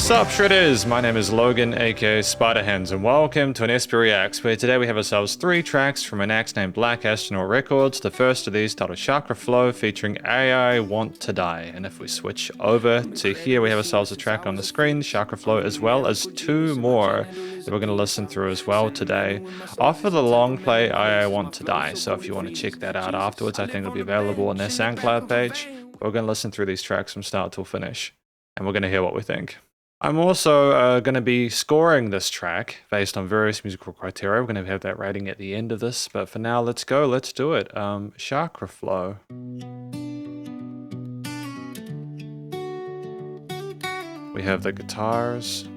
Sup Shredders, my name is Logan aka Spiderhands and welcome to an SP Reacts where today we have ourselves 3 tracks from an act named Black Astronaut Records. The first of these titled Chakra Flow featuring I Want to Die, and if we switch over to here we have ourselves a track on the screen, Chakra Flow, as well as 2 more that we're going to listen through as well today off of the long play I Want to Die. So if you want to check that out afterwards, I think it'll be available on their SoundCloud page. We're going to listen through these tracks from start till finish and we're going to hear what we think. I'm also going to be scoring this track based on various musical criteria. We're going to have that rating at the end of this, but for now, let's go. Let's do it. Chakra Flow. We have the guitars.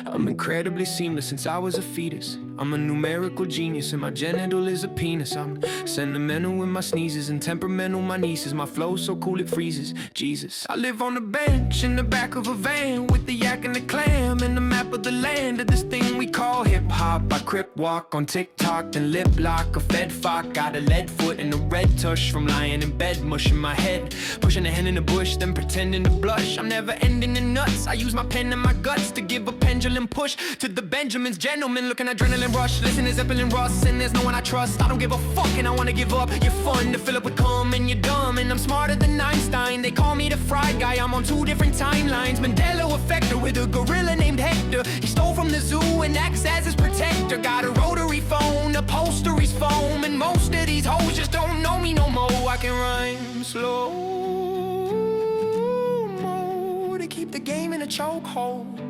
I'm incredibly seamless since I was a fetus. I'm a numerical genius and my genital is a penis. I'm sentimental with my sneezes and temperamental my nieces. My flow so cool it freezes, Jesus. I live on a bench in the back of a van with the yak and the clam and the map of the land of this thing we call hip-hop. I crip walk on TikTok, then lip lock a fed fuck. Got a lead foot and a red tush from lying in bed, mushing my head, pushing a hand in the bush, then pretending to blush. I'm never ending in nuts. I use my pen and my guts to give a pendulum push to the Benjamins, gentlemen looking adrenaline rush. Listen to Zeppelin Russ and there's no one I trust. I don't give a fuck and I wanna give up. You're fun to fill up with cum and you're dumb and I'm smarter than Einstein. They call me the fried guy, I'm on 2 different timelines. Mandela effector with a gorilla named Hector. He stole from the zoo and acts as his protector. Got a rotary phone, upholstery's foam, and most of these hoes just don't know me no more. I can rhyme slow mo to keep the game in a chokehold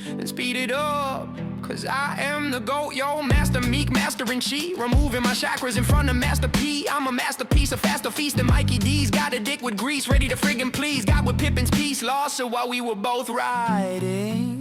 and speed it up, cause I am the GOAT, yo. Master Meek, Master and Chi, removing my chakras in front of Master P. I'm a masterpiece, a faster feast than Mikey D's. Got a dick with grease, ready to friggin' please. Got with Pippin's peace lost, so while we were both riding.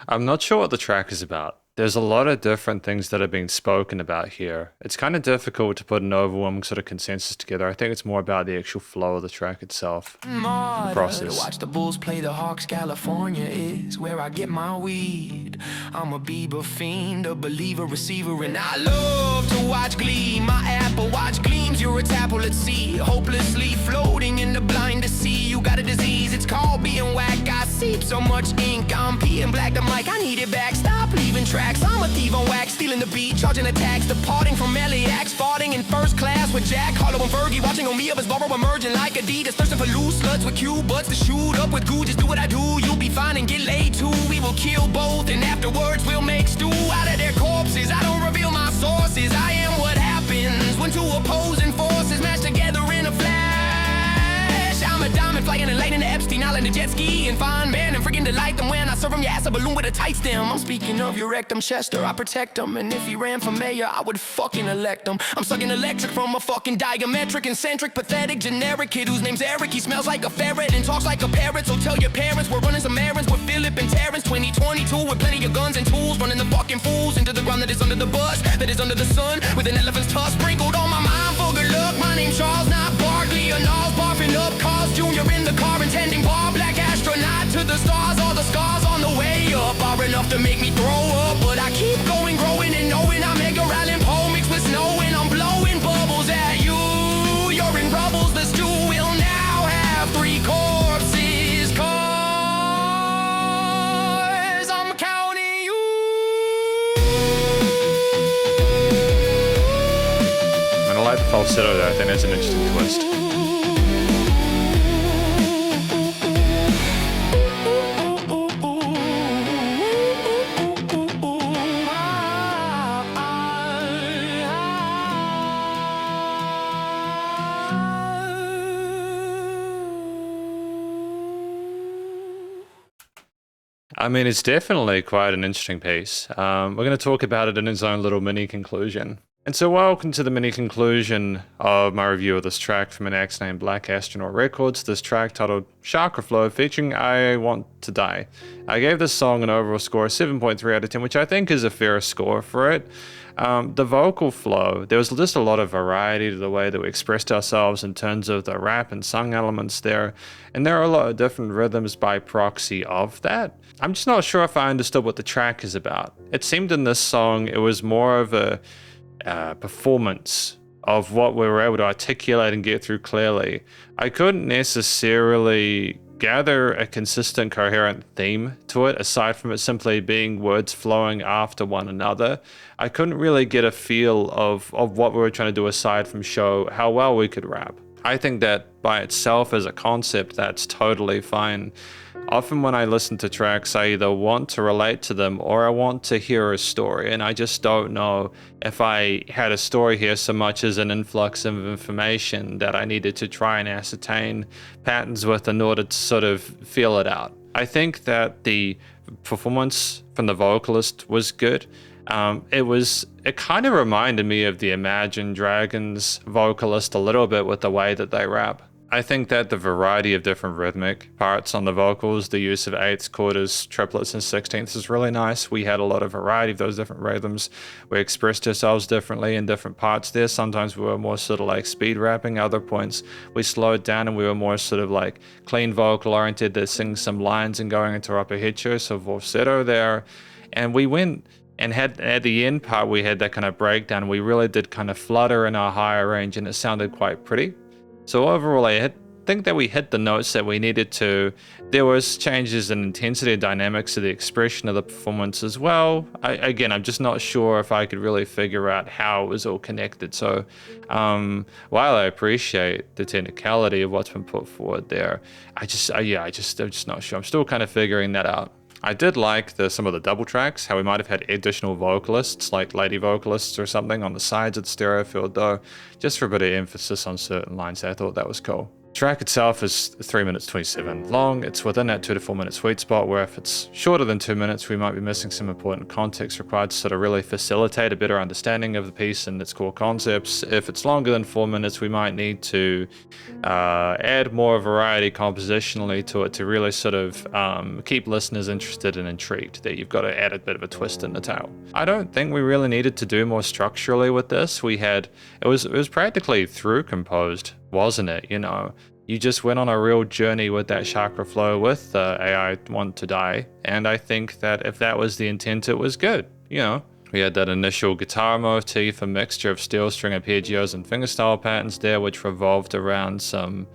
I'm not sure what the track is about. There's a lot of different things that are being spoken about here. It's kind of difficult to put an overwhelming sort of consensus together. I think it's more about the actual flow of the track itself. The process. Watch the Bulls play the Hawks. California is where I get my weed. I'm a Bieber fiend, a believer, receiver, and I love to watch Glee. My Apple Watch gleams, you're a tapple at sea, hopelessly floating in the blind to see. You got a disease, it's called being whack. I seep so much ink, I'm peeing black. I'm like, I need it back, stop leaving tracks. I'm a thief on wax, stealing the beat, charging attacks, departing from LAX, farting in first class with Jack Harlow and Fergie, watching on me of his borrow emerging like Adidas, thirsting for loose sluts with cute butts to shoot up with goo. Just do what I do, you'll be fine and get laid too. We will kill both and afterwards we'll make stew out of their corpses. I don't reveal my sources, I am what happens when 2 opposing forces match together in a flash. I'm a diamond flying and lighting the Epstein Island, a jet ski and fine man and freaking delight them when I serve him your ass a balloon with a tight stem. I'm speaking of your rectum, Chester, I protect him, and if he ran for mayor I would fucking elect him. I'm sucking electric from a fucking diametric, eccentric, pathetic, generic kid whose name's Eric. He smells like a ferret and talks like a parrot, so tell your parents we're running some errands with Philip and Terrence. 2022 with plenty of guns and tools, running the fucking fools into the ground that is under the bus, that is under the sun, with an elephant's tusk sprinkled on my mind for good luck. My name's Charles, not Barkley or Knowles, barfing up Carl's Jr. in the car, intending bar. Black astronaut to the stars, all the scars on the way up are enough to make me throw up, but I keep going, growing and knowing I'm Edgar Allan Poe mixed with snow, and I'm blowing bubbles at you. You're in rubbles, the stew will now have 3 corpses, cause I'm counting you. And I like the falsetto there, I think that's an interesting twist. I mean, it's definitely quite an interesting piece. We're going to talk about it in its own little mini conclusion. And so welcome to the mini conclusion of my review of this track from an act named Black Astronaut Records. This track titled Chakra Flow featuring I Want to Die. I gave this song an overall score of 7.3 out of 10, which I think is a fair score for it. The vocal flow, there was just a lot of variety to the way that we expressed ourselves in terms of the rap and sung elements there. And there are a lot of different rhythms by proxy of that. I'm just not sure if I understood what the track is about. It seemed in this song it was more of a performance of what we were able to articulate and get through clearly. I couldn't necessarily gather a consistent, coherent theme to it, aside from it simply being words flowing after one another. I couldn't really get a feel of what we were trying to do aside from show how well we could rap. I think that by itself as a concept, that's totally fine. Often when I listen to tracks, I either want to relate to them or I want to hear a story, and I just don't know if I had a story here so much as an influx of information that I needed to try and ascertain patterns with in order to sort of feel it out. I think that the performance from the vocalist was good. It kind of reminded me of the Imagine Dragons vocalist a little bit with the way that they rap. I think that the variety of different rhythmic parts on the vocals, the use of eighths, quarters, triplets, and sixteenths is really nice. We had a lot of variety of those different rhythms. We expressed ourselves differently in different parts there. Sometimes we were more sort of like speed rapping. Other points we slowed down and we were more sort of like clean vocal oriented to sing some lines and going into upper head show, so falsetto there. And we went and had at the end part, we had that kind of breakdown. We really did kind of flutter in our higher range and it sounded quite pretty. So overall, I think that we hit the notes that we needed to. There was changes in intensity and dynamics of the expression of the performance as well. I'm just not sure if I could really figure out how it was all connected. So while I appreciate the technicality of what's been put forward there, I'm just not sure. I'm still kind of figuring that out. I did like some of the double tracks, how we might have had additional vocalists, like lady vocalists or something on the sides of the stereo field though, just for a bit of emphasis on certain lines. I thought that was cool. The track itself is 3 minutes 27 long. It's within that 2 to 4 minute sweet spot where if it's shorter than 2 minutes, we might be missing some important context required to sort of really facilitate a better understanding of the piece and its core concepts. If it's longer than 4 minutes, we might need to add more variety compositionally to it to really sort of keep listeners interested and intrigued, that you've got to add a bit of a twist in the tale. I don't think we really needed to do more structurally with this. It was practically through composed, wasn't it? You know, you just went on a real journey with that Chakra Flow with AI Want to Die, and I think that if that was the intent, it was good. You know, we had that initial guitar motif, a mixture of steel string arpeggios and fingerstyle patterns there, which revolved around some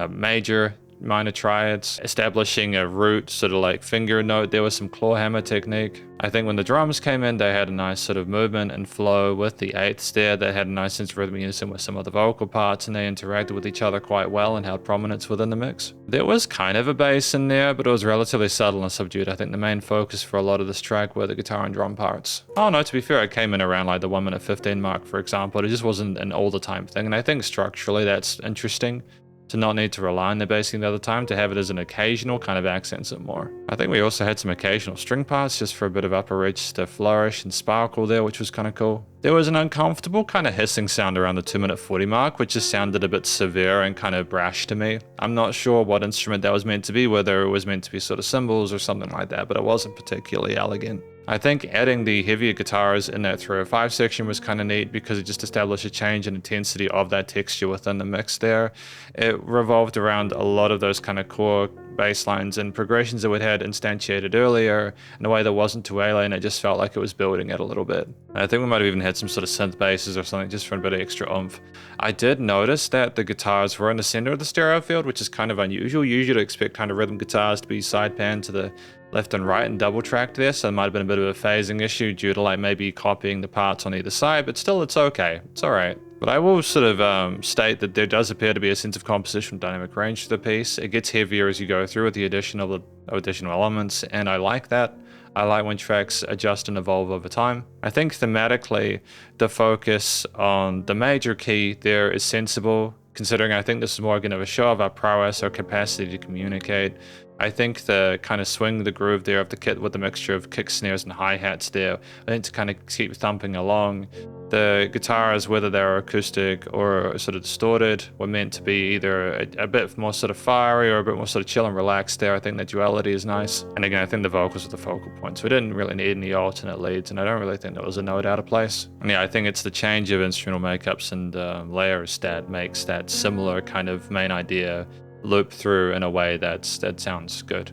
major, minor triads, establishing a root sort of like finger note. There was some claw hammer technique. I think when the drums came in, they had a nice sort of movement and flow with the eighths there. They had a nice sense of rhythm unison with some of the vocal parts, and they interacted with each other quite well and held prominence within the mix. There was kind of a bass in there, but it was relatively subtle and subdued. I think the main focus for a lot of this track were the guitar and drum parts. Oh no, to be fair, it came in around like the 1 minute 15 mark, for example. It just wasn't an all the time thing, and I think structurally that's interesting, to not need to rely on the bassing the other time, to have it as an occasional kind of accents it more. I think we also had some occasional string parts just for a bit of upper reach to flourish and sparkle there, which was kind of cool. There was an uncomfortable kind of hissing sound around the 2 minute 40 mark, which just sounded a bit severe and kind of brash to me. I'm not sure what instrument that was meant to be, whether it was meant to be sort of cymbals or something like that, but it wasn't particularly elegant. I think adding the heavier guitars in that 305 section was kind of neat because it just established a change in intensity of that texture within the mix there. It revolved around a lot of those kind of core bass lines and progressions that we'd had instantiated earlier in a way that wasn't too alien. It just felt like it was building it a little bit. I think we might have even had some sort of synth basses or something just for a bit of extra oomph. I did notice that the guitars were in the center of the stereo field, which is kind of unusual. You usually expect kind of rhythm guitars to be side pan to the left and right and double tracked there, so there might have been a bit of a phasing issue due to like maybe copying the parts on either side, but still it's okay, it's alright. But I will sort of state that there does appear to be a sense of composition dynamic range to the piece. It gets heavier as you go through with the addition of additional elements, and I like that. I like when tracks adjust and evolve over time. I think thematically, the focus on the major key there is sensible, considering I think this is more again of a show of our prowess, our capacity to communicate. I think the kind of swing the groove there of the kit with the mixture of kick, snares, and hi-hats there, I think to kind of keep thumping along. The guitars, whether they're acoustic or sort of distorted, were meant to be either a bit more sort of fiery or a bit more sort of chill and relaxed there. I think the duality is nice. And again, I think the vocals are the focal points. We didn't really need any alternate leads, and I don't really think there was a note out of place. And yeah, I think it's the change of instrumental makeups and layers that makes that similar kind of main idea loop through in a way that sounds good.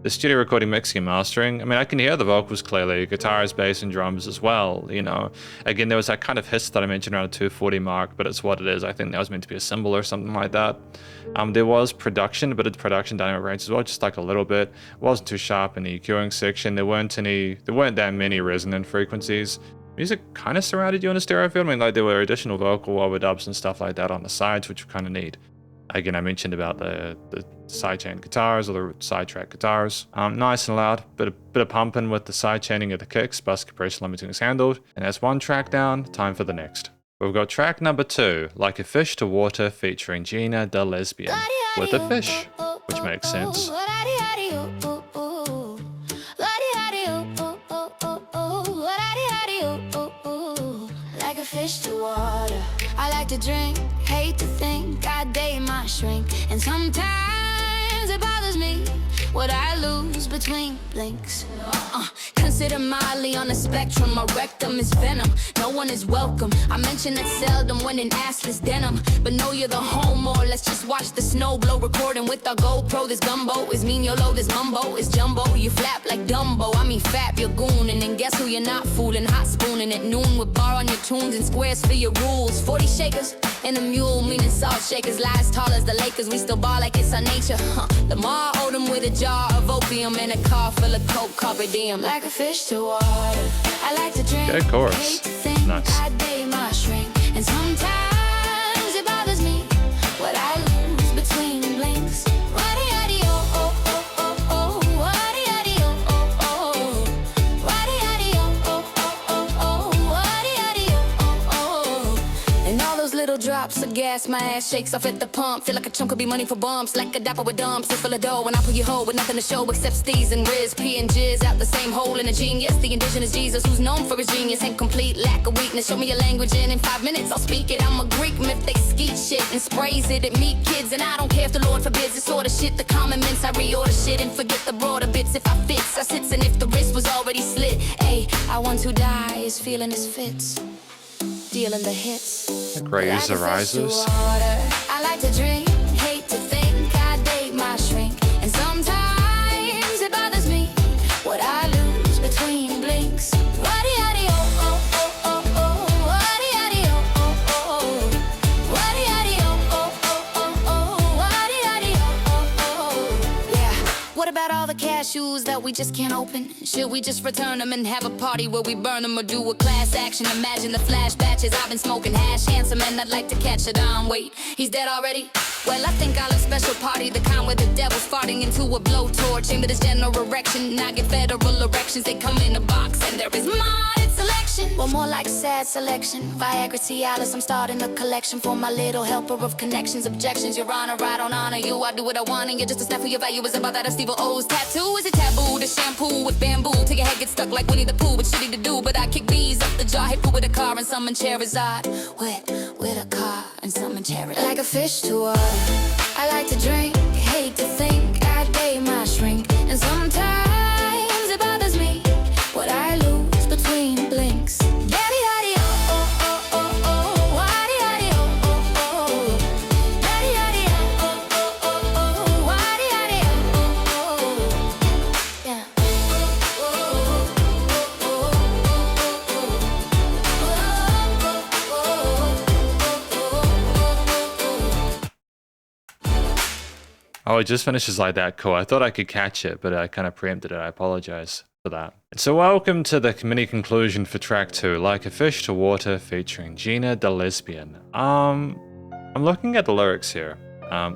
The studio recording, mixing and mastering, I mean, I can hear the vocals clearly, guitars, bass, and drums as well, you know. Again, there was that kind of hiss that I mentioned around the 240 mark, but it's what it is. I think that was meant to be a symbol or something like that. There was production, but it's production dynamic range as well, just like a little bit. It wasn't too sharp in the EQing section. There weren't that many resonant frequencies. Music kind of surrounded you in a stereo field. I mean, like there were additional vocal overdubs and stuff like that on the sides, which were kind of neat. Again, I mentioned about the sidechain guitars or the sidetrack guitars. Nice and loud, bit of pumping with the sidechaining of the kicks, bus compression limiting is handled. And that's one track down, time for the next. We've got track number 2, Like a Fish to Water, featuring Gina the Lesbian, with a fish, which makes sense. Like a fish to water, I like to drink, hate to think I date my shrink. And sometimes it bothers me what I lose between blinks. Consider mildly on the spectrum, my rectum is venom. No one is welcome, I mention it seldom when in assless denim. But know you're the homo, let's just watch the snow blow. Recording with our GoPro, this gumbo is mean YOLO, this mumbo is jumbo. You flap like Dumbo, I mean fap, you're gooning. And guess who you're not fooling, hot spooning at noon. With bar on your tunes and squares for your rules. 40 shakers and a mule, meaning salt shakers. Lies tall as the Lakers, we still ball like it's our nature. Lamar Odom with a jar of opium and a car full of coke, carpe diem. Like a fish to water, I like to drink, good chorus. hate to think Nice. I date my shrink. And sometimes it bothers me what I lose between blinks. Waddy-yaddy, oh, oh, oh, oh, oh. Waddy-yaddy, oh, oh, oh. Waddy-yaddy, oh, oh, oh, oh, oh. Waddy-yaddy, oh, oh, oh. And all those little drops of gas, my ass shakes off at the pump. Feel like a chunk could be money for bumps, like a dapper with dumps. It's full of dough when I pull your hoe with nothing to show except steez and riz, pee and jizz out the same hole in a genius. The indigenous Jesus who's known for his genius and complete lack of weakness. Show me your language and in 5 minutes I'll speak it. I'm a Greek myth, they skeet shit and sprays it at meat kids. And I don't care if the Lord forbids this sort of shit. The common mints, I reorder shit and forget the broader bits. If I fits, I sits, and if the wrist was already slit, hey, I want to die is feeling his fits, dealing the hits. Great use of rises. I like to drink, hate to think I date my shrink. And sometimes it bothers me what I lose between blinks. Waddy-yaddy, oh, oh, oh, oh, oh. Waddy-yaddy, oh, oh, oh. Waddy-yaddy, oh, oh, oh, oh, oh. Waddy-yaddy, oh, oh, oh. Yeah. What about all the cashews that we just can't open? Should we just return them and have a party where we burn them, or do a class action? Imagine the flash batches. I've been smoking hash, handsome, and I'd like to catch it on. Wait, he's dead already? Well, I think I'll have special party, the kind where the devil's farting into a blowtorch. Aim at his general erection, and I get federal erections. They come in a box, and there is modded selection. Well, more like sad selection. Viagra, Cialis, I'm starting a collection for my little helper of connections. Objections, Your Honor, I don't honor you. I do what I want, and you're just a step for your value. Is about that of Steve O's tattoo? Is it taboo to shampoo with bamboo till your head gets stuck like Winnie the Pooh? It's shitty to do, but I kick bees up the jar, hit poo with a car, and summon Charizard. With a car, and summon Charizard. Like a fish to water, I like to drink, hate to think I date my shrink. And sometimes it bothers me what I lose between blinks. Daddy-daddy, oh, oh, oh, oh, oh. Waddy-daddy, oh, oh, oh. Daddy-daddy, oh, oh, oh, oh. Waddy-daddy, oh, oh, oh. Yeah. Oh, it just finishes like that. Cool. I thought I could catch it, but I kind of preempted it. I apologize for that. So welcome to the mini conclusion for track 2, Like a Fish to Water, featuring Gina the Lesbian. I'm looking at the lyrics here.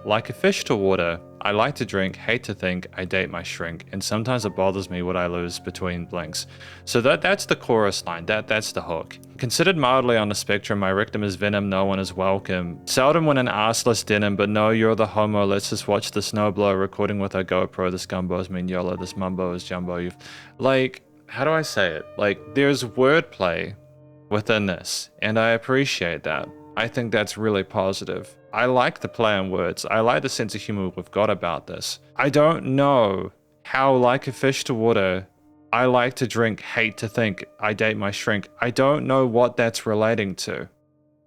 Like a fish to water, I like to drink, hate to think, I date my shrink, and sometimes it bothers me what I lose between blinks. So that's the chorus line, that's the hook. Considered mildly on the spectrum, my rectum is venom, no one is welcome. Seldom when an arseless denim, but no, you're the homo, let's just watch the snowblower recording with our GoPro, this gumbo's mean YOLO, this mumbo is jumbo. You've, like, how do I say it? Like, there's wordplay within this, and I appreciate that. I think that's really positive. I like the play on words. I like the sense of humor we've got about this. I don't know how like a fish to water, I like to drink, hate to think, I date my shrink. I don't know what that's relating to.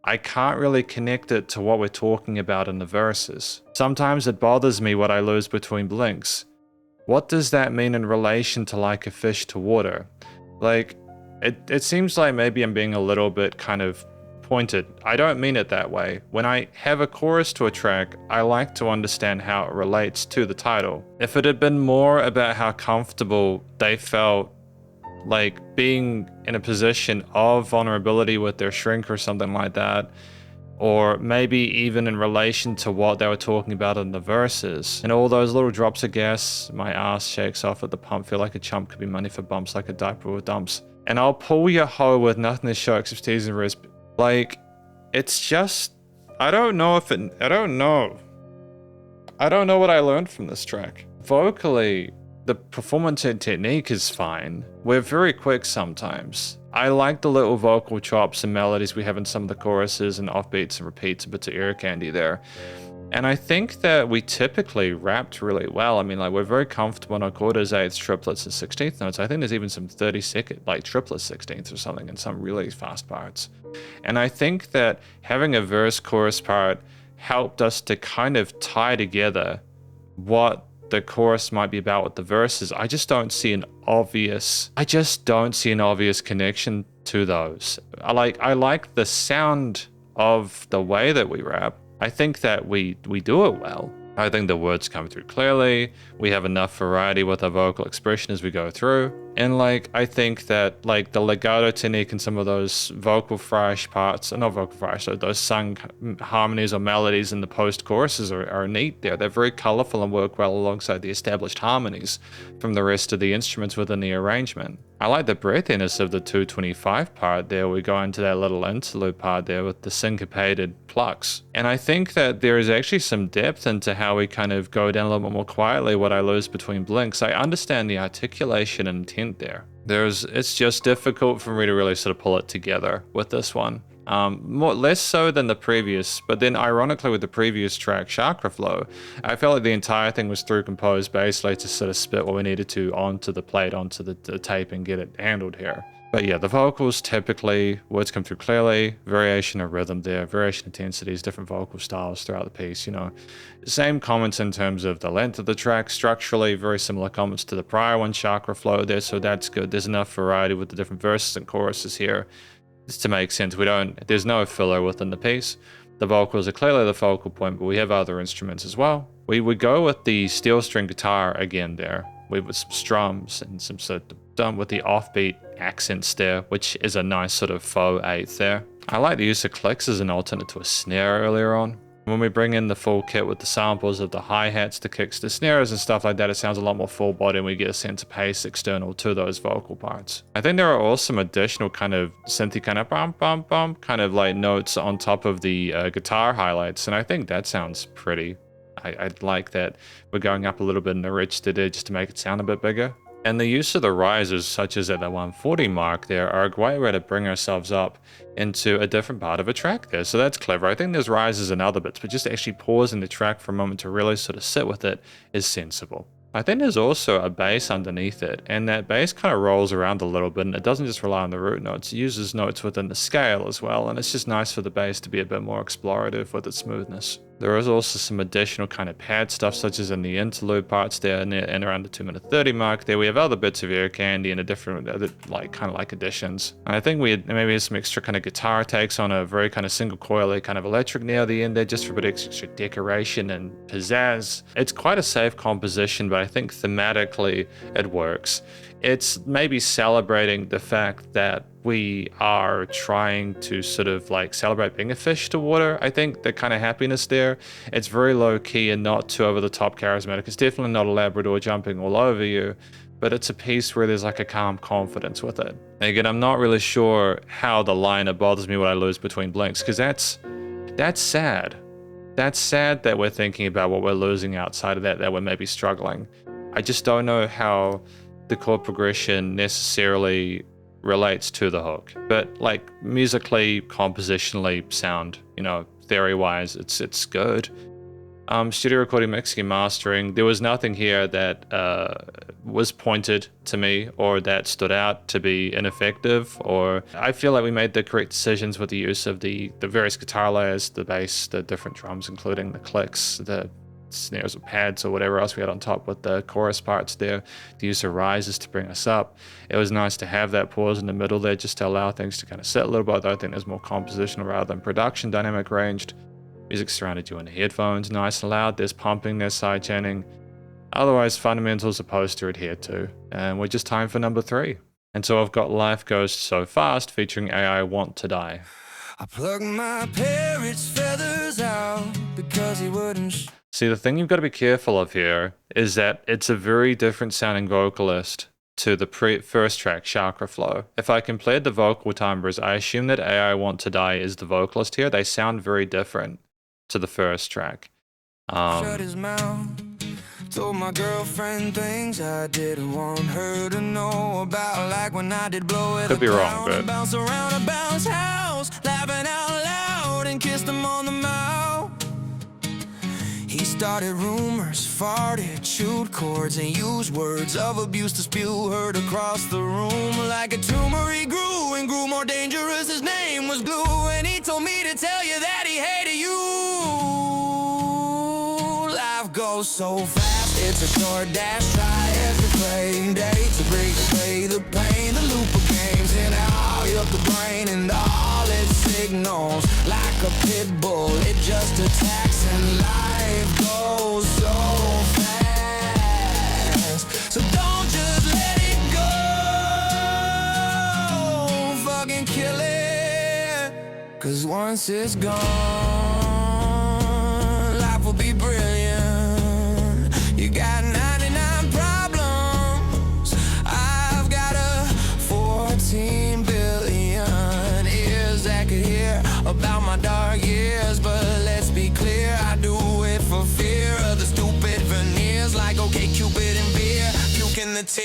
I can't really connect it to what we're talking about in the verses. Sometimes it bothers me what I lose between blinks. what does that mean in relation to like a fish to water? Like, it seems like maybe I'm being a little bit kind of pointed. I don't mean it that way. When I have a chorus to a track, I like to understand how it relates to the title. If it had been more about how comfortable they felt like being in a position of vulnerability with their shrink or something like that, or maybe even in relation to what they were talking about in the verses. And all those little drops of gas, my ass shakes off at the pump, feel like a chump, could be money for bumps, like a diaper with dumps. And I'll pull your hoe with nothing to show except tears and wrist. Like, it's just, I don't know what I learned from this track. Vocally, the performance and technique is fine. We're very quick sometimes. I like the little vocal chops and melodies we have in some of the choruses and offbeats and repeats, a bit of ear candy there. And I think that we typically rapped really well. I mean, like, we're very comfortable in our quarters, eighths, triplets, and 16th notes. I think there's even some 32nd, like triplet 16ths or something in some really fast parts. And I think that having a verse chorus part helped us to kind of tie together what the chorus might be about with the verses. I just don't see an obvious connection to those. I like the sound of the way that we rap. I think that we do it well. I think the words come through clearly. We have enough variety with our vocal expression as we go through. And like, I think that like the legato technique and some of those vocal fry-ish parts, not vocal fry-ish, so those sung harmonies or melodies in the post choruses are neat there. They're very colorful and work well alongside the established harmonies from the rest of the instruments within the arrangement. I like the breathiness of the 225 part there. We go into that little interlude part there with the syncopated plucks. And I think that there is actually some depth into how we kind of go down a little bit more quietly what I lose between blinks. I understand the articulation and intent there. It's just difficult for me to really sort of pull it together with this one. Less so than the previous, but then ironically with the previous track, Chakra Flow, I felt like the entire thing was through composed basically to sort of spit what we needed to onto the plate, onto the tape and get it handled here. But yeah, the vocals typically, words come through clearly, variation of rhythm there, variation of intensities, different vocal styles throughout the piece, you know. Same comments in terms of the length of the track, structurally, very similar comments to the prior one, Chakra Flow there, so that's good. There's enough variety with the different verses and choruses here to make sense. There's no filler within the piece. The vocals are clearly the focal point, but we have other instruments as well. We would go with the steel string guitar again there, with some strums and some sort of done with the offbeat accents there, which is a nice sort of faux eighth there. I like the use of clicks as an alternate to a snare earlier on. When we bring in the full kit with the samples of the hi-hats, the kicks, the snares and stuff like that, it sounds a lot more full body and we get a sense of pace external to those vocal parts. I think there are also some additional kind of synthy kind of bum bum bum kind of like notes on top of the guitar highlights, and I think that sounds pretty. I'd like that we're going up a little bit in the register there just to make it sound a bit bigger. And the use of the risers, such as at the 140 mark there, are a great way to bring ourselves up into a different part of a track there. So that's clever. I think there's risers and other bits, but just actually pausing the track for a moment to really sort of sit with it is sensible. I think there's also a bass underneath it, and that bass kind of rolls around a little bit, and it doesn't just rely on the root notes, it uses notes within the scale as well, and it's just nice for the bass to be a bit more explorative with its smoothness. There is also some additional kind of pad stuff, such as in the interlude parts there, and around the 2:30 mark there, we have other bits of ear candy and a different, kind of like additions. And I think we had maybe some extra kind of guitar takes on a very kind of single coily kind of electric near the end there, just for a bit of extra decoration and pizzazz. It's quite a safe composition, but I think thematically it works. It's maybe celebrating the fact that we are trying to sort of like celebrate being a fish to water. I think the kind of happiness there, it's very low key and not too over the top charismatic. It's definitely not a Labrador jumping all over you, but it's a piece where there's like a calm confidence with it. And again, I'm not really sure how the line "it bothers me what I lose between blinks," because that's sad. That's sad that we're thinking about what we're losing outside of that we're maybe struggling. I just don't know how the chord progression necessarily relates to the hook, but like musically, compositionally, sound, theory wise, it's good. Studio recording, mixing and mastering, there was nothing here that was pointed to me or that stood out to be ineffective, or I feel like we made the correct decisions with the use of the various guitar layers, the bass, the different drums, including the clicks, the snares or pads or whatever else we had on top with the chorus parts there, to use the rises to bring us up. It was nice to have that pause in the middle there just to allow things to kind of sit a little bit. Though I think there's more compositional rather than production dynamic ranged. Music surrounded you in the headphones, nice and loud. There's pumping, there's side chaining. Otherwise, fundamentals supposed to adhere to. And we're just time for number 3. And so I've got Life Goes So Fast featuring AI Want to Die. I plugged my parrot's feathers out because he wouldn't. See, the thing you've got to be careful of here is that it's a very different sounding vocalist to the first track, Chakra Flow. If I compared the vocal timbres, I assume that AI Want to Die is the vocalist here. They sound very different to the first track. Shut his mouth. Told my girlfriend things I didn't want her to know about, like when I did blow it. Could be wrong, but bounce around a bounce house, laughing out loud, and kissed him on the mouth. He started rumors, farted, chewed chords, and used words of abuse to spew, heard across the room. Like a tumor he grew and grew more dangerous. His name was Glue, and he told me to tell you that he hated you. Life goes so fast, it's a short dash. Try every playing day to break the pain, the loop of games in all of the brain and all its signals. Like a pit bull, it just attacks, and life goes so fast. So don't just let it go, fucking kill it. 'Cause once it's gone, life will be brilliant. You got 99 problems, I've got a 14 billion ears that could hear about my dark years. But let's be clear, I do it for fear of the stupid veneers. Like okay, Cupid and beer, puking the tears.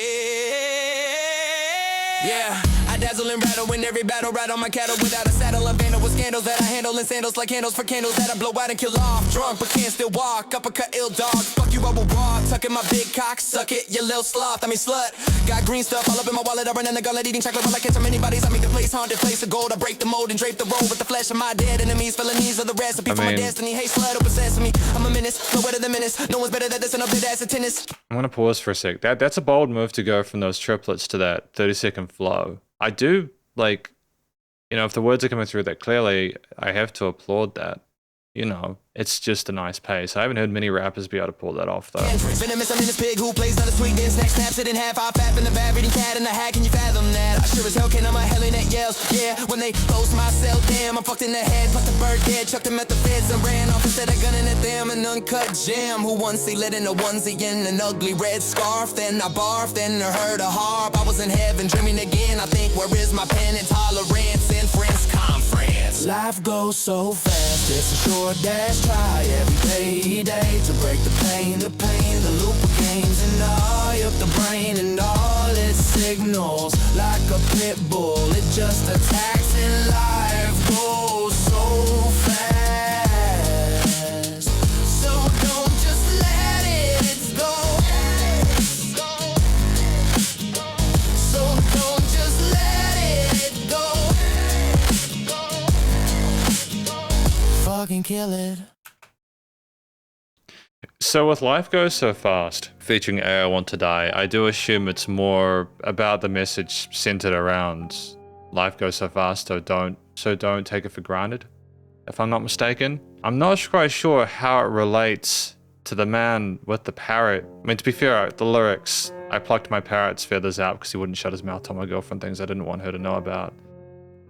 Yeah, I dazzle and rattle in every battle, ride on my cattle without a saddle. A vandal with scandals that I handle, and sandals like candles for candles that I blow out and kill off. Drunk but can't still walk, uppercut ill dog. Fuck you, I will walk, tucking my big cock, suck it, you little sloth, I mean slut. Got green stuff all up in my wallet, I run in the gullet, eating chocolate while I catch them anybody's. I make the place haunted, place of gold. I break the mold and drape the road with the flesh of my dead enemies. Felonies are the recipe for my destiny. Hey slut, open sesame, I'm a menace, no better than menace. No one's better than this, and I'm ass at tennis. I'm gonna pause for a sec. That's a bold move to go from those triplets to that 30-second flow. I do, like, you know, if the words are coming through that clearly, I have to applaud that. You know, it's just a nice pace. I haven't heard many rappers be able to pull that off, though. Venomous, I'm in this pig who plays not a sweet dance, next snaps it in half. I fap in the bad reading cat in the hat. Can you fathom that? I sure as hell can. I'm a helly that yells. Yeah, when they close my cell, damn, I'm fucked in the head. Fucked the bird dead, chucked him at the feds and ran off instead of gunning at them. An uncut gem who once he lit in a onesie in an ugly red scarf. Then I barfed, then I heard a harp. I was in heaven dreaming again. I think, where is my pen and tolerance in friends conference? Life goes so fast, it's a short dash. Try every payday to break the pain, the loop of games and all up the brain and all its signals. Like a pit bull, it just attacks, and life goes so fast. So don't just let it go. So don't just let it go. Fucking kill it. So with Life Goes So Fast, featuring AI Want to Die, I do assume it's more about the message centered around life goes so fast, so don't take it for granted, if I'm not mistaken. I'm not quite sure how it relates to the man with the parrot. I mean, to be fair, the lyrics, I plucked my parrot's feathers out because he wouldn't shut his mouth, told my girlfriend things I didn't want her to know about.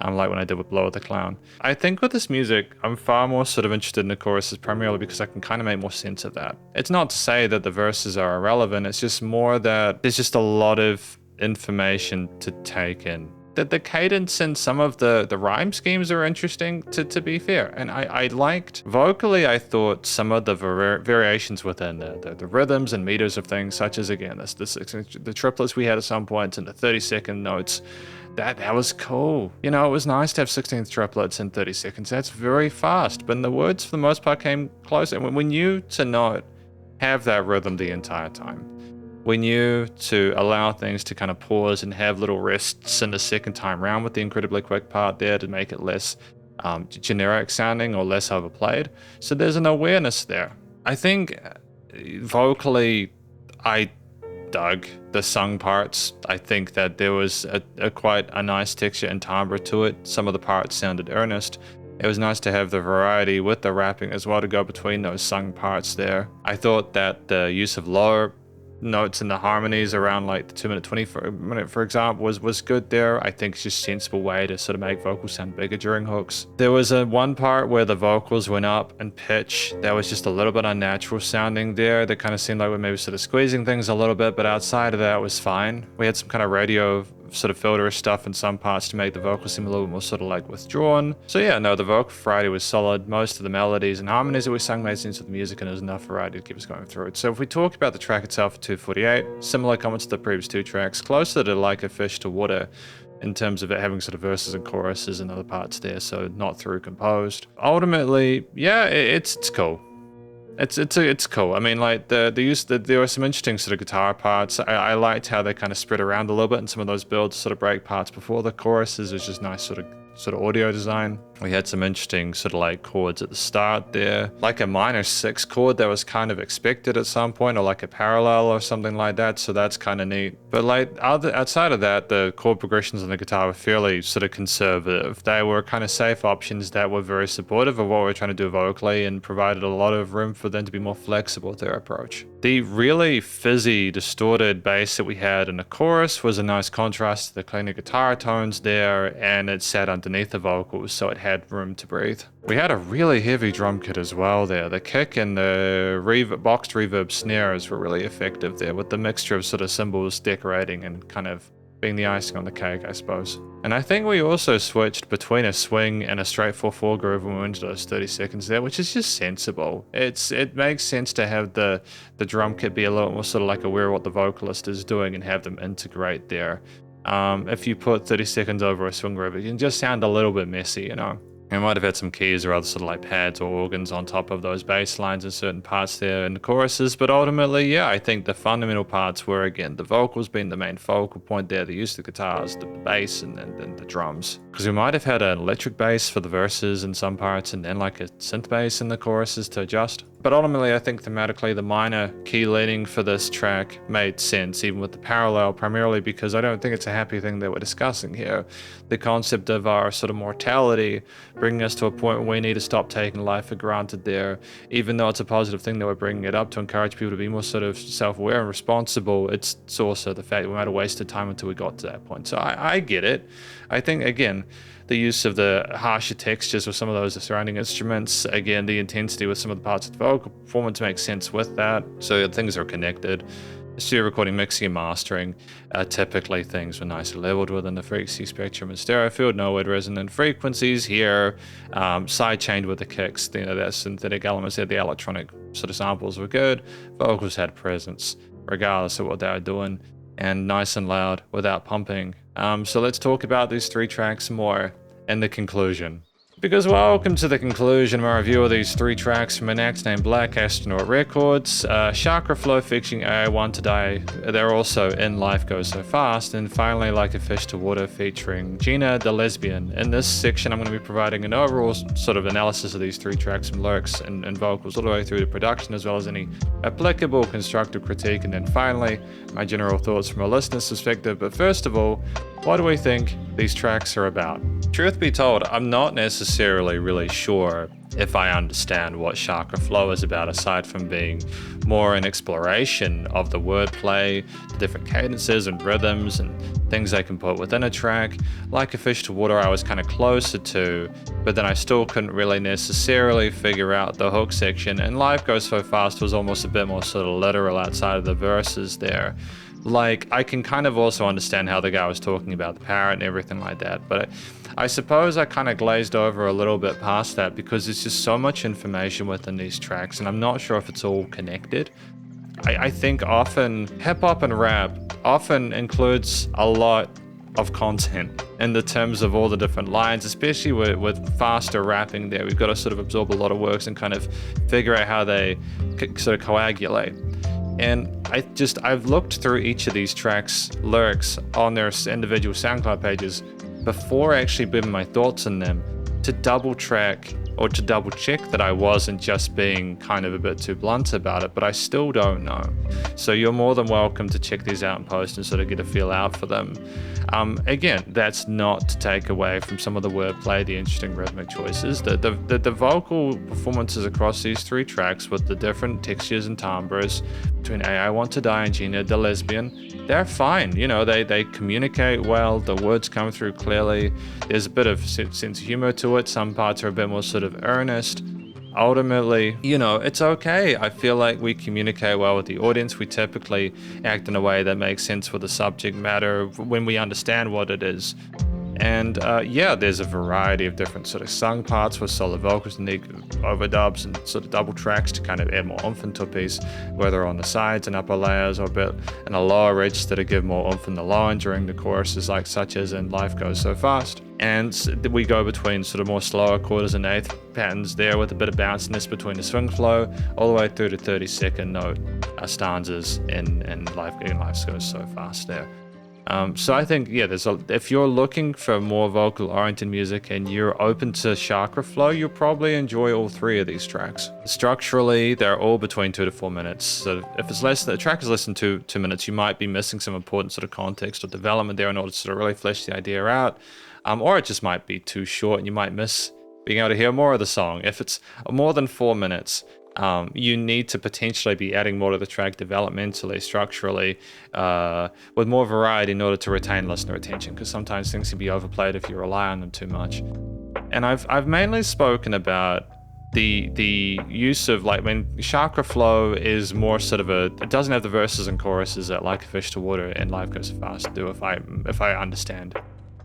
Like when I did with Blow with the Clown. I think with this music, I'm far more sort of interested in the choruses primarily because I can kind of make more sense of that. It's not to say that the verses are irrelevant, it's just more that there's just a lot of information to take in. The cadence and some of the rhyme schemes are interesting, to be fair. And I liked, vocally, I thought some of the variations within the rhythms and meters of things, such as, again, the triplets we had at some points and the 30-second notes. That was cool. You know, it was nice to have 16th triplets in 30 seconds. That's very fast, but the words for the most part came close. And we knew to not have that rhythm the entire time. We knew to allow things to kind of pause and have little rests in the second time round with the incredibly quick part there to make it less generic sounding or less overplayed. So there's an awareness there. I think vocally, I dug the sung parts. I think that there was a quite a nice texture and timbre to it. Some of the parts sounded earnest. It was nice to have the variety with the rapping as well to go between those sung parts there. I thought that the use of lower notes and the harmonies around like the 2 minute 20 minute, for example, was good there. I think it's just a sensible way to sort of make vocals sound bigger during hooks. There was one part where the vocals went up in pitch that was just a little bit unnatural sounding there. That kind of seemed like we're maybe sort of squeezing things a little bit, but outside of that it was fine. We had some kind of radio sort of filterish stuff in some parts to make the vocals seem a little bit more sort of like withdrawn. So yeah, no, the vocal variety was solid. Most of the melodies and harmonies that we sang made sense with the music, and there's enough variety to keep us going through it. So if we talk about the track itself at 2:48, similar comments to the previous two tracks, closer to Like a Fish to Water in terms of it having sort of verses and choruses and other parts there, so not through composed. Ultimately, yeah, it's cool. It's cool. I mean, like the use that there were some interesting sort of guitar parts. I liked how they kind of spread around a little bit in some of those builds, sort of break parts before the choruses. It was just nice sort of audio design. We had some interesting sort of like chords at the start there, like a minor 6 chord that was kind of expected at some point, or like a parallel or something like that. So that's kind of neat. But like outside of that, the chord progressions on the guitar were fairly sort of conservative. They were kind of safe options that were very supportive of what we're trying to do vocally and provided a lot of room for them to be more flexible with their approach. The really fizzy, distorted bass that we had in the chorus was a nice contrast to the cleaner guitar tones there, and it sat underneath the vocals, so it had room to breathe. We had a really heavy drum kit as well there. The kick and the boxed reverb snares were really effective there, with the mixture of sort of cymbals decorating and kind of being the icing on the cake, I suppose. And I think we also switched between a swing and a straight 4/4 groove when we went into those 30 seconds there, which is just sensible. It makes sense to have the drum kit be a little more sort of like aware of what the vocalist is doing and have them integrate there. If you put 30 seconds over a swing groove, it can just sound a little bit messy, you know. We might have had some keys or other sort of like pads or organs on top of those bass lines in certain parts there in the choruses, but ultimately, yeah, I think the fundamental parts were, again, the vocals being the main focal point there, the use of the guitars, the bass, and then the drums. Because we might have had an electric bass for the verses in some parts, and then like a synth bass in the choruses to adjust. But ultimately, I think thematically, the minor key leading for this track made sense, even with the parallel, primarily because I don't think it's a happy thing that we're discussing here. The concept of our sort of mortality bringing us to a point where we need to stop taking life for granted there. Even though it's a positive thing that we're bringing it up to encourage people to be more sort of self-aware and responsible, it's also the fact that we might have wasted time until we got to that point. So I get it. I think, again, the use of the harsher textures with some of those surrounding instruments, again, the intensity with some of the parts of the vocal performance makes sense with that. So things are connected. Studio recording, mixing, and mastering are typically things were nicely leveled within the frequency spectrum and stereo field. No weird resonant frequencies here. Sidechained with the kicks, you know, that synthetic elements there, the electronic sort of samples were good. Vocals had presence, regardless of what they were doing, and nice and loud without pumping. So let's talk about these 3 tracks more in the conclusion. Because welcome to the conclusion of my review of these 3 tracks from an act named Black Astronaut Records. Chakra Flow featuring AI1 Today. They're also in Life Goes So Fast. And finally, Like a Fish to Water featuring Gina, the Lesbian. In this section, I'm going to be providing an overall sort of analysis of these 3 tracks from lyrics and vocals all the way through to production, as well as any applicable constructive critique. And then finally, my general thoughts from a listener's perspective. But first of all, what do we think these tracks are about? Truth be told, I'm not necessarily really sure if I understand what Chakra Flow is about, aside from being more an exploration of the wordplay, the different cadences and rhythms and things I can put within a track. Like a Fish to Water, I was kind of closer to, but then I still couldn't really necessarily figure out the hook section. And Life Goes So Fast was almost a bit more sort of literal outside of the verses there. Like, I can kind of also understand how the guy was talking about the parrot and everything like that, but I suppose I kind of glazed over a little bit past that because there's just so much information within these tracks, and I'm not sure if it's all connected. I think often hip-hop and rap often includes a lot of content in the terms of all the different lines, especially with faster rapping there. We've got to sort of absorb a lot of works and kind of figure out how they sort of coagulate. And I've looked through each of these tracks' lyrics on their individual SoundCloud pages before actually putting my thoughts in them to double check that I wasn't just being kind of a bit too blunt about it, but I still don't know. So you're more than welcome to check these out in post and sort of get a feel out for them. Again, that's not to take away from some of the wordplay, the interesting rhythmic choices. The vocal performances across these 3 tracks with the different textures and timbres between I Want to Die and Gina, the Lesbian, they're fine. You know, they communicate well, the words come through clearly, there's a bit of sense of humor to it, some parts are a bit more sort of earnest. Ultimately, you know, it's okay. I feel like we communicate well with the audience. We typically act in a way that makes sense for the subject matter when we understand what it is. And yeah, there's a variety of different sort of sung parts with solo vocals and overdubs and sort of double tracks to kind of add more oomph into a piece, whether on the sides and upper layers or a bit in a lower register to give more oomph in the low end during the choruses, like such as in Life Goes So Fast. And we go between sort of more slower quarters and eighth patterns there with a bit of bounciness between the swing flow all the way through to 30-second note stanzas in Life Goes So Fast there. So I think, yeah, if you're looking for more vocal-oriented music and you're open to Chakra Flow, you'll probably enjoy all 3 of these tracks. Structurally, they're all between 2 to 4 minutes. So if the track is less than 2 minutes, you might be missing some important sort of context or development there in order to sort of really flesh the idea out. Or it just might be too short and you might miss being able to hear more of the song. If it's more than 4 minutes, you need to potentially be adding more to the track developmentally, structurally, with more variety in order to retain listener attention, because sometimes things can be overplayed if you rely on them too much. And I've mainly spoken about the use of, like, when Chakra Flow is more sort of it doesn't have the verses and choruses that Like a Fish to Water and Life Goes So Fast do, if I understand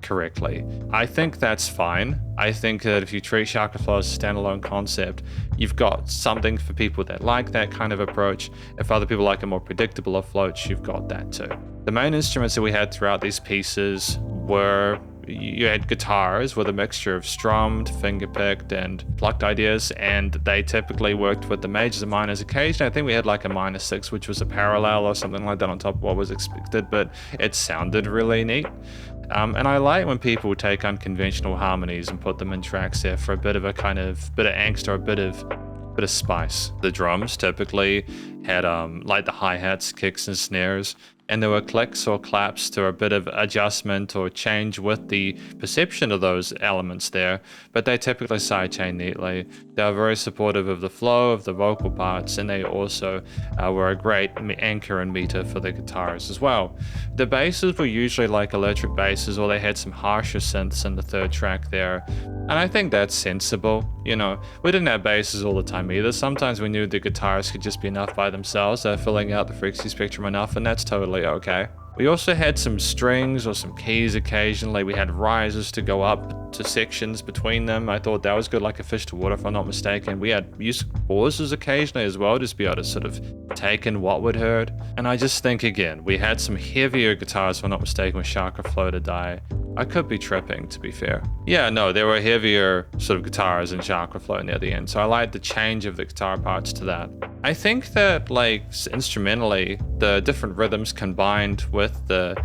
correctly. I think that's fine. I think that if you treat Chakra Flow as a standalone concept, you've got something for people that like that kind of approach. If other people like a more predictable approach, you've got that too. The main instruments that we had throughout these pieces were, you had guitars with a mixture of strummed, finger-picked, and plucked ideas, and they typically worked with the majors and minors. Occasionally, I think we had like a minor 6, which was a parallel or something like that on top of what was expected, but it sounded really neat. And I like when people take unconventional harmonies and put them in tracks there for a bit of angst or a bit of spice. The drums typically had like the hi-hats, kicks, and snares, and there were clicks or claps to a bit of adjustment or change with the perception of those elements there, but they typically sidechain neatly. They were very supportive of the flow of the vocal parts, and they also were a great anchor and meter for the guitars as well. The basses were usually like electric basses, or they had some harsher synths in the 3rd track there, and I think that's sensible. You know, we didn't have basses all the time either. Sometimes we knew the guitars could just be enough by themselves. They're filling out the frequency spectrum enough, and that's totally okay. We also had some strings or some keys occasionally. We had risers to go up to sections between them. I thought that was good, Like a Fish to Water, if I'm not mistaken. We had music pauses occasionally as well, just be able to sort of take in what we'd heard. And I just think, again, we had some heavier guitars, if I'm not mistaken, with Chakra Flow to Die. I could be tripping, to be fair. Yeah, no, there were heavier sort of guitars in Chakra Flow near the end, so I like the change of the guitar parts to that. I think that, like, instrumentally, the different rhythms combined with the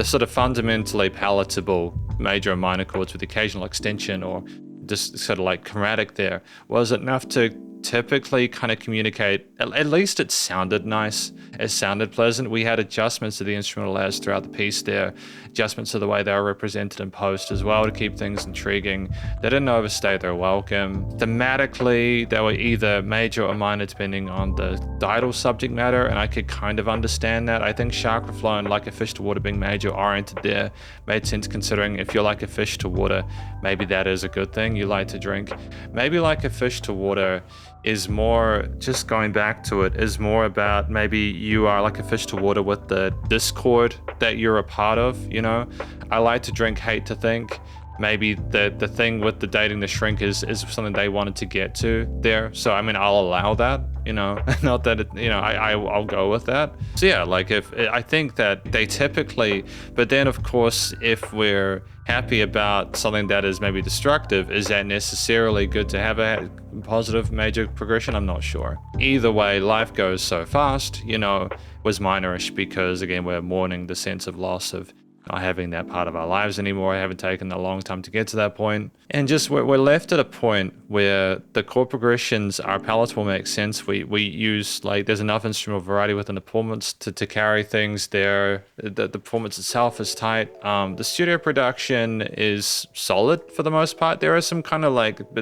sort of fundamentally palatable major and minor chords with occasional extension or just sort of like chromatic there was enough to typically kind of communicate. At least it sounded nice. It sounded pleasant. We had adjustments to the instrumental layers throughout the piece there, adjustments to the way they were represented in post as well to keep things intriguing. They didn't overstay their welcome. Thematically, they were either major or minor depending on the title subject matter, and I could kind of understand that. I think Chakra Flow and Like a Fish to Water being major oriented there made sense, considering if you're like a fish to water, maybe that is a good thing. You like to drink. Maybe Like a Fish to Water is more, just going back to it, is more about maybe you are like a fish to water with the discord that you're a part of, you know? I like to drink, hate to think. Maybe the thing with the dating the shrink is something they wanted to get to there. So, I mean, I'll allow that, you know, not that, it, you know, I'll go with that. So yeah, like I think that they typically, but then of course, if we're happy about something that is maybe destructive, is that necessarily good to have a positive major progression? I'm not sure. Either way, Life Goes So Fast, you know, was minorish because, again, we're mourning the sense of loss of not having that part of our lives anymore, having taken a long time to get to that point. And just we're left at a point where the chord progressions are palatable, make sense. We use, like, there's enough instrumental variety within the performance to carry things there. The performance itself is tight. The studio production is solid for the most part. There are some kind of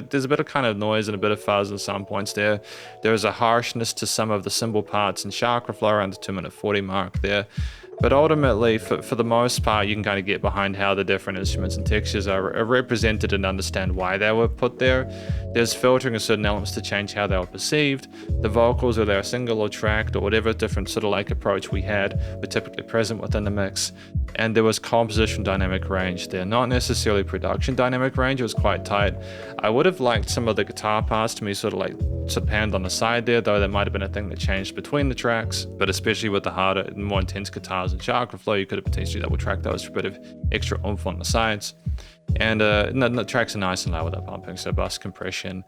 there's a bit of kind of noise and a bit of fuzz at some points there. There is a harshness to some of the cymbal parts in Chakra Flow around the 2-minute 40 mark there. But ultimately, for the most part, you can kind of get behind how the different instruments and textures are represented and understand why they were put there. There's filtering of certain elements to change how they were perceived. The vocals, whether they're single or tracked or whatever different sort of like approach we had, were typically present within the mix. And there was composition dynamic range there, not necessarily production dynamic range. It was quite tight. I would have liked some of the guitar parts to be sort of panned on the side there, though that might have been a thing that changed between the tracks. But especially with the harder and more intense guitars and Chakra Flow, you could have potentially double tracked those for a bit of extra oomph on the sides. And the tracks are nice and loud without pumping, so bus compression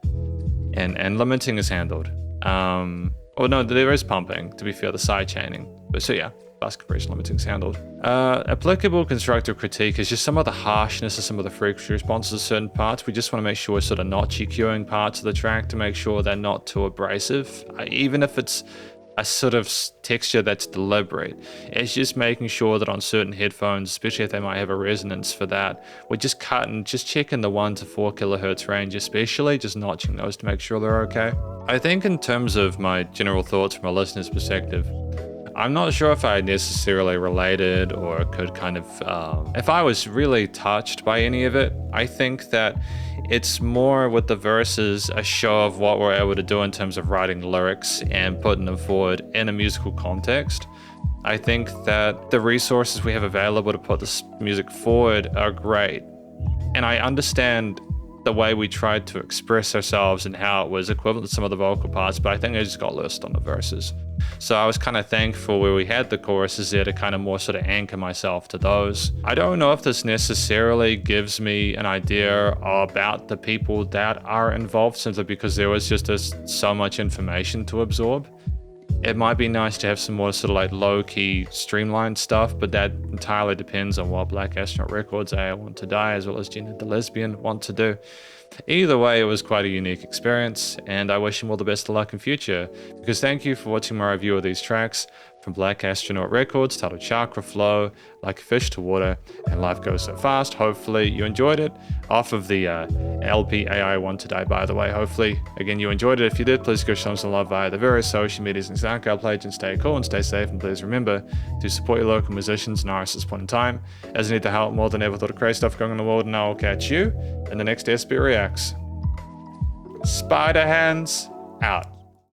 and limiting is handled. Oh no, there is pumping, to be fair, the side chaining. But so yeah, bus compression limiting is handled. Applicable constructive critique is just some of the harshness of some of the frequency responses to certain parts. We just want to make sure we're sort of not EQing parts of the track to make sure they're not too abrasive. Even if it's a sort of texture that's deliberate, it's just making sure that on certain headphones, especially if they might have a resonance for that, we're just cutting, just checking the 1 to 4 kilohertz range, especially just notching those to make sure they're okay. I think in terms of my general thoughts from a listener's perspective, I'm not sure if I necessarily related or could kind of, if I was really touched by any of it. I think that it's more with the verses a show of what we're able to do in terms of writing lyrics and putting them forward in a musical context. I think that the resources we have available to put this music forward are great. And I understand the way we tried to express ourselves and how it was equivalent to some of the vocal parts, but I think I just got lost on the verses. So I was kind of thankful where we had the choruses there to kind of more sort of anchor myself to those. I don't know if this necessarily gives me an idea about the people that are involved, simply because there was just so much information to absorb. It might be nice to have some more sort of like low-key streamlined stuff, but that entirely depends on what Black Astronaut Records, I Want to Die, as well as Gina the Lesbian want to do. Either way, it was quite a unique experience, and I wish him all the best of luck in future, because thank you for watching my review of these tracks from Black Astronaut Records, titled Chakra Flow, Like a Fish to Water, and Life Goes So Fast. Hopefully you enjoyed it. Off of the LP AI Want to Die, by the way. Hopefully, again, you enjoyed it. If you did, please go show them some love via the various social medias and SoundCloud page, and stay cool and stay safe, and please remember to support your local musicians and artists at this point in time, as I need the help more than ever with all the crazy stuff going on in the world, and I will catch you in the next SB Reacts. Spiderhands out.